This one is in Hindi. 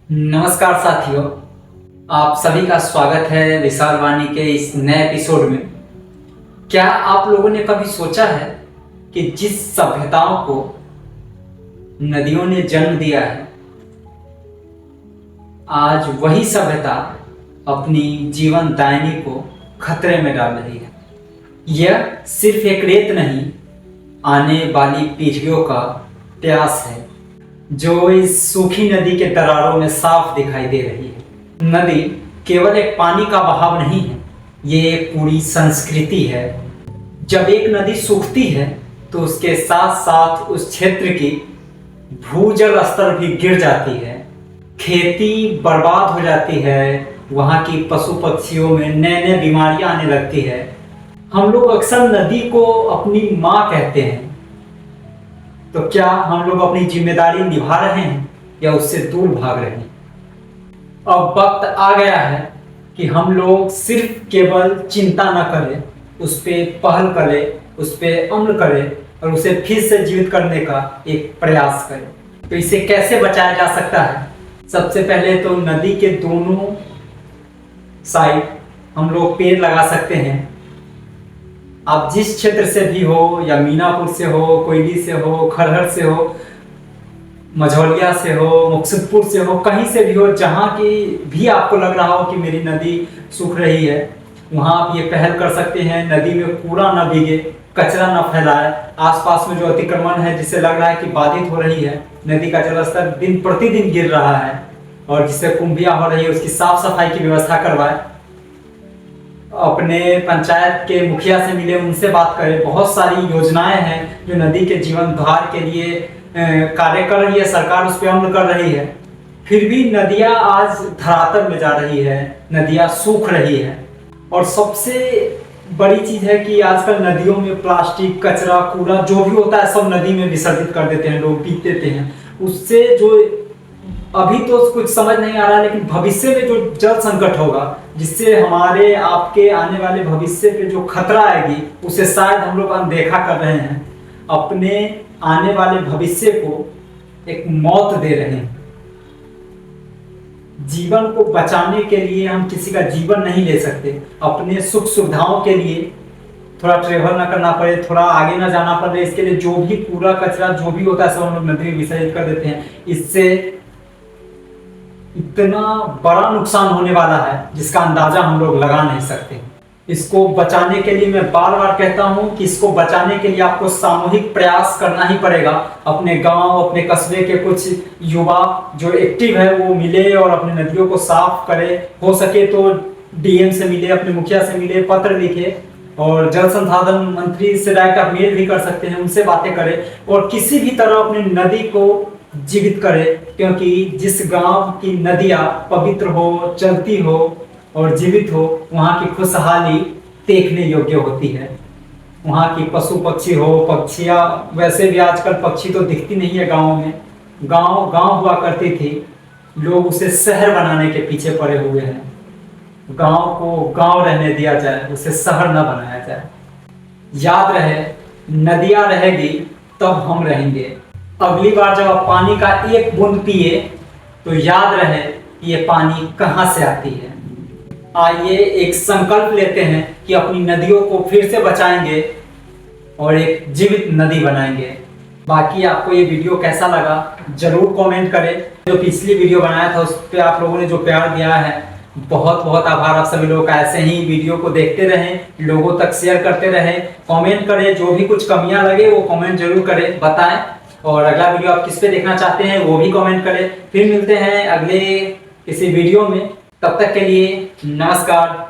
नमस्कार साथियों, आप सभी का स्वागत है विशाल वाणी के इस नए एपिसोड में। क्या आप लोगों ने कभी सोचा है कि जिस सभ्यताओं को नदियों ने जन्म दिया है, आज वही सभ्यता अपनी जीवन दायिनी को खतरे में डाल रही है। यह सिर्फ एक रेत नहीं, आने वाली पीढ़ियों का प्यास है जो इस सूखी नदी के दरारों में साफ दिखाई दे रही है। नदी केवल एक पानी का बहाव नहीं है, ये एक पूरी संस्कृति है। जब एक नदी सूखती है तो उसके साथ साथ उस क्षेत्र की भूजल स्तर भी गिर जाती है, खेती बर्बाद हो जाती है, वहाँ की पशु पक्षियों में नए नए बीमारियां आने लगती है। हम लोग अक्सर नदी को अपनी माँ कहते हैं, तो क्या हम लोग अपनी जिम्मेदारी निभा रहे हैं या उससे दूर भाग रहे हैं? अब वक्त आ गया है कि हम लोग सिर्फ केवल चिंता न करें, उस पर पहल करें, उस पर अमल करें और उसे फिर से जीवित करने का एक प्रयास करें। तो इसे कैसे बचाया जा सकता है? सबसे पहले तो नदी के दोनों साइड हम लोग पेड़ लगा सकते हैं। आप जिस क्षेत्र से भी हो, या मीनापुर से हो, कोयली से हो, खरहर से हो, मझौलिया से हो, मुक्तसरपुर से हो, कहीं से भी हो, जहाँ की भी आपको लग रहा हो कि मेरी नदी सूख रही है, वहाँ आप ये पहल कर सकते हैं। नदी में कूड़ा न भीगे, कचरा न फैलाए, आसपास में जो अतिक्रमण है जिससे लग रहा है कि बाधित हो रही है, नदी का जलस्तर दिन प्रतिदिन गिर रहा है और जिससे कुंभियाँ हो रही है, उसकी साफ सफाई की व्यवस्था करवाए। अपने पंचायत के मुखिया से मिले, उनसे बात करें। बहुत सारी योजनाएं हैं जो नदी के जीवनोद्धार के लिए कार्य कर रही है, सरकार उस पर अमल कर रही है। फिर भी नदियां आज धरातल में जा रही है, नदियां सूख रही है। और सबसे बड़ी चीज है कि आजकल नदियों में प्लास्टिक, कचरा, कूड़ा जो भी होता है सब नदी में विसर्जित कर देते हैं, लोग पी देते हैं। उससे जो अभी तो कुछ समझ नहीं आ रहा है, लेकिन भविष्य में जो जल संकट होगा, जिससे हमारे आपके आने वाले भविष्य पे जो खतरा आएगी, उसे शायद हम लोग अनदेखा कर रहे हैं। अपने आने वाले भविष्य को एक मौत दे रहे हैं। जीवन को बचाने के लिए हम किसी का जीवन नहीं ले सकते। अपने सुख सुविधाओं के लिए थोड़ा ट्रेवल ना करना पड़े, थोड़ा आगे ना जाना पड़े, इसके लिए जो भी कूड़ा कचरा जो भी होता है सब हम लोग नदी में विसर्जित कर देते हैं। इससे इतना बड़ा नुकसान होने वाला है जिसका अंदाजा हम लोग लगा नहीं सकते। इसको बचाने के लिए मैं बार बार कहता हूं कि इसको बचाने के लिए आपको सामूहिक प्रयास करना ही पड़ेगा। अपने गांव, अपने कस्बे के कुछ युवा जो एक्टिव है वो मिले और अपने नदियों को साफ करे। हो सके तो डीएम से मिले, अपने मुखिया से मिले, पत्र लिखे, और जल संसाधन मंत्री से डायरेक्ट आप मेल भी कर सकते हैं, उनसे बातें करें और किसी भी तरह अपनी नदी को जीवित करे। क्योंकि जिस गांव की नदियां पवित्र हो, चलती हो और जीवित हो, वहां की खुशहाली देखने योग्य होती है। वहां की पशु पक्षी हो, पक्षियां, वैसे भी आजकल पक्षी तो दिखती नहीं है गाँव में। गांव गांव हुआ करती थी, लोग उसे शहर बनाने के पीछे पड़े हुए हैं। गांव को गांव रहने दिया जाए, उसे शहर न बनाया जाए। याद रहे, नदियां रहेगी तब हम रहेंगे। अगली बार जब आप पानी का एक बूंद पिए तो याद रहे कि ये पानी कहाँ से आती है। आइए एक संकल्प लेते हैं कि अपनी नदियों को फिर से बचाएंगे और एक जीवित नदी बनाएंगे। बाकी आपको ये वीडियो कैसा लगा जरूर कमेंट करें। जो पिछली वीडियो बनाया था उस पर आप लोगों ने जो प्यार दिया है, बहुत बहुत आभार आप सभी लोगों का। ऐसे ही वीडियो को देखते रहें, लोगों तक शेयर करते रहें, कमेंट करें। जो भी कुछ कमियां लगे वो कमेंट जरूर करें, बताएं। और अगला वीडियो आप किस पे देखना चाहते हैं वो भी कमेंट करें। फिर मिलते हैं अगले किसी वीडियो में, तब तक के लिए नमस्कार।